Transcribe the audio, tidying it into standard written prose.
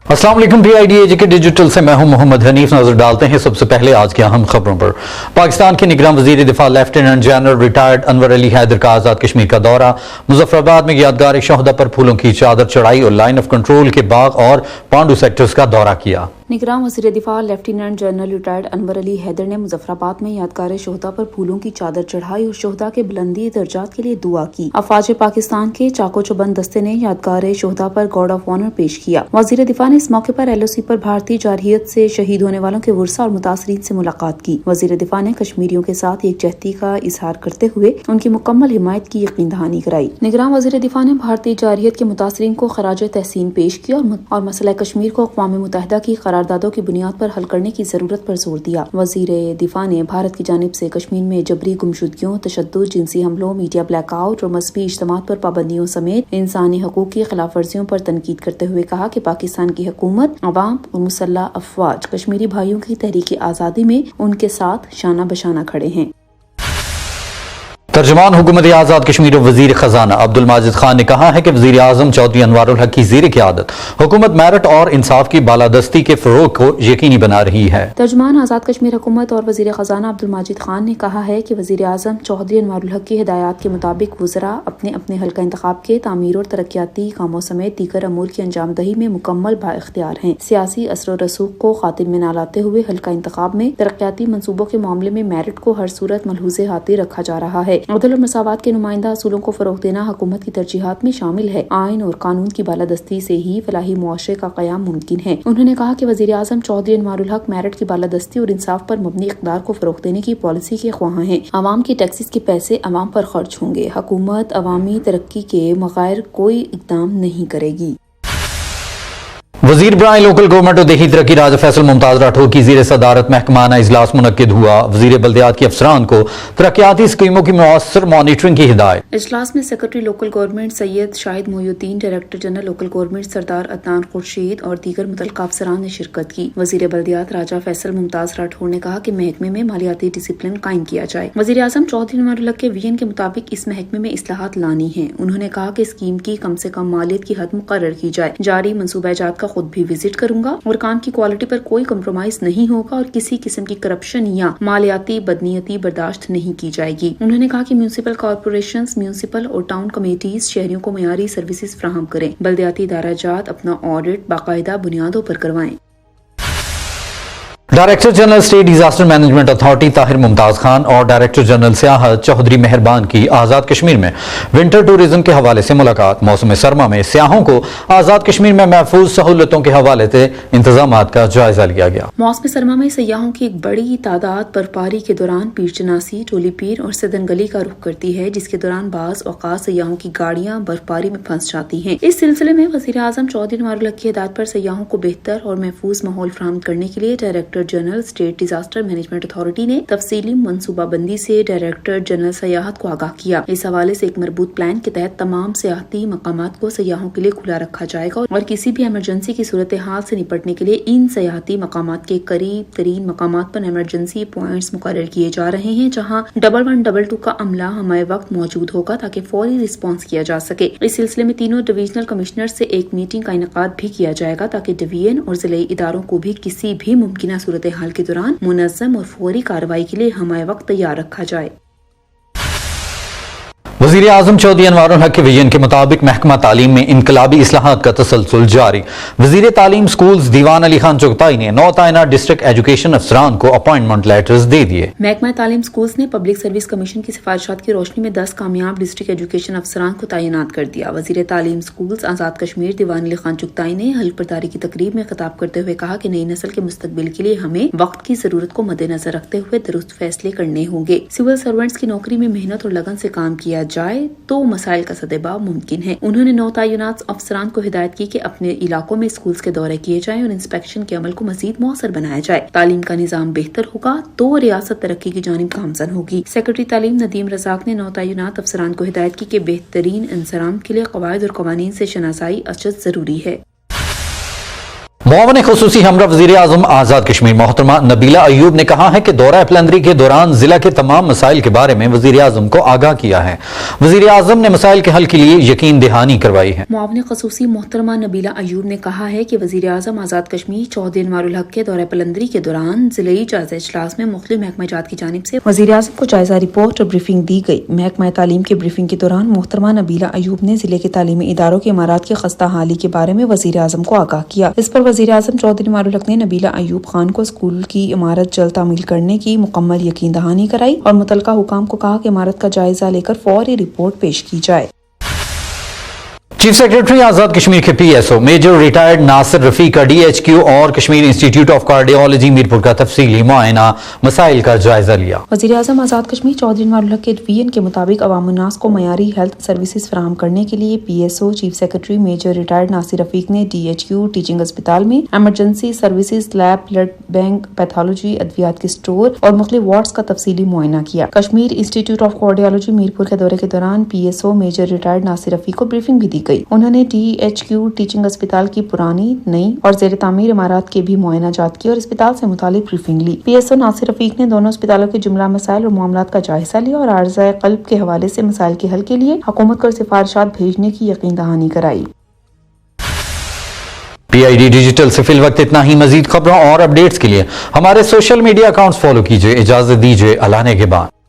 अस्सलाम वालेकुम। PIDAJ के डिजिटल से मैं हूं मोहम्मद हनीफ। नजर डालते हैं सबसे पहले आज की अहम खबरों पर। पाकिस्तान के निगरान वजीर दिफा lieutenant general retired Anwar Ali Haider का आज़ाद कश्मीर का दौरा। मुजफ्फराबाद में यादगार शोहदा पर फूलों की चादर चढ़ाई और लाइन ऑफ कंट्रोल के बाग और पांडू सेक्टर्स का दौरा किया। निगरान वज़ीर दिफा lieutenant general retired Anwar Ali Haider ने मुजफ्फराबाद में यादगार शोहदा पर फूलों की चादर चढ़ाई और शोहदा के बुलंदी दर्जात के लिए दुआ की। अफवाज पाकिस्तान के चाको चौबंद दस्ते ने यादगार शोहदा पर गार्ड ऑफ ऑनर पेश किया। वज़ीर दिफा ने इस मौके पर LOC पर भारतीय जारहियत से शहीद होने वालों के वर्सा और मुतासरीन से मुलाकात की। वज़ीर दिफा ने कश्मीरियों के साथ यकजहती का इजहार करते हुए उनकी मुकम्मल हिमायत की यकीन दहानी कराई। निगरान वज़ीर दिफा ने भारतीय जारहियत के मुतासरीन को खराज तहसीन पेश किया और मसला कश्मीर को अक़वाम मुत्तहिदा की करारदादों की बुनियाद पर हल करने की जरूरत पर जोर दिया। वज़ीर दिफा ने भारत की जानिब से कश्मीर में जबरी गुमशुदगियों, तशद्दुद, जिनसी हमलों, मीडिया ब्लैकआउट और मजहबी इज्तिमात पर पाबंदियों समेत इंसानी हकूक की खिलाफ वर्जियों पर तनकीद करते हुए कहा कि पाकिस्तान की हुकूमत, अवाम और मुसल्लह अफवाज कश्मीरी भाइयों की तहरीक आज़ादी में उनके साथ शाना बशाना खड़े हैं। तर्जुमान हुकूमत आज़ाद कश्मीर और वज़ीर ख़जाना अब्दुल माजिद खान ने कहा है कि वज़ीर आज़म चौधरी अनवारुल हक की ज़ेर क़यादत हुकूमत मेरिट और इंसाफ की बालादस्ती के फ़रोग़ को यकीनी बना रही है। तर्जुमान आज़ाद कश्मीर हुकूमत और वज़ीर ख़जाना अब्दुल माजिद खान ने कहा है कि वज़ीर आज़म चौधरी अनवारुल हक की हिदायत के मुताबिक वज़रा अपने अपने हल्का इंतखाब के तामीर और तरक्याती कामों समेत दीगर अमूर की अंजामदही में मुकम्मल बाइख्तियार हैं। सियासी असर व रसूख को खातिर में न लाते हुए हल्का इंतखाब में तरक्याती मनसूबों के मामले में मेरिट को हर सूरत मलहूज़े हाथी रखा जा रहा है। अदल और मसावात के नुमाइंदा असूलों को फरोग देना हुकूमत की तरजीहात में शामिल है। आइन और कानून की बालादस्ती से ही फलाही मुआशरे का क़याम मुमकिन है। उन्होंने कहा कि वज़ीर आज़म चौधरी अनवारुल हक मेरिट की बालादस्ती और इंसाफ पर मबनी इक़दार को फरोग देने की पॉलिसी के ख्वाहां हैं। अवाम की टैक्सेस के पैसे अवाम पर खर्च होंगे। हुकूमत अवामी तरक्की के बगैर कोई इक़दाम नहीं करेगी। वज़ीर बराए लोकल गवर्नमेंट और देही तरक्की राजा फैसल मुमताज राठौर की ज़ेर सदारत महकमाना इजलास मुनक्किद हुआ। वज़ीर बल्दियात के अफसरान को तरक्याती स्कीमों की मुअस्सर मॉनिटरिंग की हिदायत। इजलास में secretary local government Syed Shahid Mohiuddin, director general local government Sardar Adnan Khurshid और दीगर मुतल्लिक़ अफसरान ने शिरकत की। वज़ीर बल्दियात राजा फैसल मुमताज राठौर ने कहा कि महकमे में मालियाती डिसिप्लिन कायम किया जाए। वज़ीर आज़म चौधरी अनवारुल हक के विजन के मुताबिक इस महकमे में इस्लाहात लानी है। उन्होंने कहा कि स्कीम की कम से कम मालियत की हद मुकर्रर की जाए। जारी मनसूबाजात का खुद भी विजिट करूंगा और काम की क्वालिटी पर कोई कम्प्रोमाइज नहीं होगा और किसी किस्म की करप्शन या मालियाती बदनीयती बर्दाश्त नहीं की जाएगी। उन्होंने कहा कि म्यूनिसिपल कॉर्पोरेशंस, म्यूनिसिपल और टाउन कमेटीज शहरियों को मयारी सर्विसेज फराहम करें। बल्दियाती इदाराजात अपना ऑडिट बाकायदा बुनियादों पर करवाएं। Director general state disaster management authority Tahir Mumtaz Khan और डायरेक्टर जनरल सियाहत चौधरी मेहरबान की आज़ाद कश्मीर में विंटर टूरिज्म के हवाले से मुलाकात। मौसम सरमा में सियाहों को आज़ाद कश्मीर में महफूज सहूलतों के हवाले से इंतजाम का जायजा लिया गया। मौसम सरमा में सयाहों की एक बड़ी तादाद बर्फबारी के दौरान पीर चनासी, टोली पीर और सदन गली का रुख करती है, जिसके दौरान बाज़ औक़ात सयाहों की गाड़ियां बर्फबारी में फंस जाती हैं। इस सिलसिले में वज़ीर आज़म चौधरी अनवारुल हक की हिदायत पर सयाहों को बेहतर और महफूज माहौल फराहम करने के लिए director general state disaster management authority ने तफसीली मनसूबाबंदी से डायरेक्टर जनरल सयाहत को आगाह किया। इस हवाले से एक मरबूत प्लान के तहत तमाम सियाहती मकामात को सयाहों के लिए खुला रखा जाएगा और किसी भी इमरजेंसी की सूरत हाल से निपटने के लिए इन सियाहती मकामात के करीब तरीन मकामात पर इमरजेंसी पॉइंट्स मुकर्रर किए जा रहे हैं, जहाँ 1122 का अमला हमारे वक्त मौजूद होगा ताकि फौरी रिस्पॉन्स किया जा सके। इस सिलसिले में तीनों डिविजनल कमिश्नर से एक मीटिंग का इनेकाद भी किया जाएगा ताकि डिवीजन और जिले इदारों को भी किसी भी मुमकिन सूरत हाल के दौरान मुनज़्ज़म और फौरी कार्रवाई के लिए हमारे वक्त तैयार रखा जाए। वज़ीर आज़म चौधरी अनवारुल हक के विजन के मुताबिक महकमा तालीम में इनकलाबी इस्लाहात का तसलसल जारी। वज़ीर तालीम स्कूल्स दीवान अली खान चुगताई ने 9 तायनात डिस्ट्रिक्ट एजुकेशन अफसरान को अपॉइंटमेंट लेटर्स दे दिए। महकमा तालीम स्कूल्स ने पब्लिक सर्विस कमीशन की सिफारिशात की रोशनी में 10 कामयाब डिस्ट्रिक्ट एजुकेशन अफसरान को तैनात कर दिया। वज़ीर तालीम स्कूल्स आज़ाद कश्मीर दीवान अली खान चुगताई ने हल्फ बर्दारी की तकरीब में खिताब करते हुए कहा कि नई नस्ल के मुस्तकबिल के लिए हमें वक्त की जरूरत को मद्देनजर रखते हुए दुरुस्त फैसले करने होंगे। सिविल सर्वेंट्स की नौकरी में मेहनत और लगन से काम किया जाए तो मसाइल का सदेबा मुमकिन है। उन्होंने 9 तैनात अफसरान को हिदायत की कि अपने इलाकों में स्कूल्स के दौरे किए जाएं और इंस्पेक्शन के अमल को मजीद मौसर बनाया जाए। तालीम का निजाम बेहतर होगा तो रियासत तरक्की की जानिब गामजन होगी। सेक्रेटरी तालीम नदीम रजाक ने 9 तैनात अफसरान को हिदायत की कि बेहतरीन इंसराम के लिए कवायद और कवानीन से शनासाई अशद जरूरी है। معاون خصوصی ہمراہ وزیر اعظم آزاد کشمیر محترمہ نبیلہ ایوب نے کہا ہے کہ دورہ پلندری کے دوران ضلع کے تمام مسائل کے بارے میں وزیر اعظم کو آگاہ کیا ہے۔ وزیر اعظم نے مسائل کے حل کے لیے یقین دہانی کروائی ہے۔ معاون خصوصی محترمہ نبیلہ ایوب نے کہا ہے کہ وزیر اعظم آزاد کشمیر چودھری انوار الحق کے دورہ پلندری کے دوران ضلعی جائزہ اجلاس میں مختلف محکمہ جات کی جانب سے وزیر اعظم کو جائزہ رپورٹ اور بریفنگ دی گئی۔ محکمہ تعلیم کے بریفنگ کے دوران محترمہ نبیلہ ایوب نے ضلع کے تعلیمی اداروں کے عمارات کی خستہ حالی کے بارے میں وزیر اعظم کو آگاہ کیا۔ اس پر وزیر اعظم چودھری انوار الحق نے نبیلہ ایوب خان کو اسکول کی عمارت جلد تعمیل کرنے کی مکمل یقین دہانی کرائی اور متعلقہ حکام کو کہا کہ عمارت کا جائزہ لے کر فوری رپورٹ پیش کی جائے۔ چیف سیکرٹری آزاد کشمیر کے P S O major retired Nasir Rafiq کا ڈی ایچ کیو اور Kashmir institute of cardiology Mirpur کا تفصیلی معائنہ مسائل کا جائزہ لیا۔ وزیر اعظم آزاد کشمیر چودھری انوار الحق کے ویژن کے مطابق عوام الناس کو معیاری ہیلتھ سروسز فراہم کرنے کے لیے P S O chief secretary major retired Nasir Rafiq نے ڈی ایچ کیو ٹیچنگ اسپتال میں emergency services, lab, blood bank, pathology, ادویات کے اسٹور اور مختلف وارڈز کا تفصیلی معائنہ کیا۔ Kashmir institute of cardiology Mirpur کے دورے کے دوران P S O major retired Nasir Rafiq کو بریفنگ بھی دی گئی۔ انہوں نے ڈی ایچ کیو ٹیچنگ اسپتال کی پرانی، نئی اور زیر تعمیر عمارات کے بھی معائنہ جات کی اور اسپتال سے متعلق بریفنگ لی۔ پی ایس او ناصر رفیق نے دونوں اسپتالوں کے جملہ مسائل اور معاملات کا جائزہ لیا اور عارضہ قلب کے حوالے سے مسائل کے حل کے لیے حکومت کو سفارشات بھیجنے کی یقین دہانی کرائی۔ پی آئی ڈی ڈیجیٹل سے فی الوقت اتنا ہی۔ مزید خبروں اور اپڈیٹس کے لیے ہمارے سوشل میڈیا اکاؤنٹس فالو کیجیے۔ اجازت دیجیے، اللہ نے کے بعد۔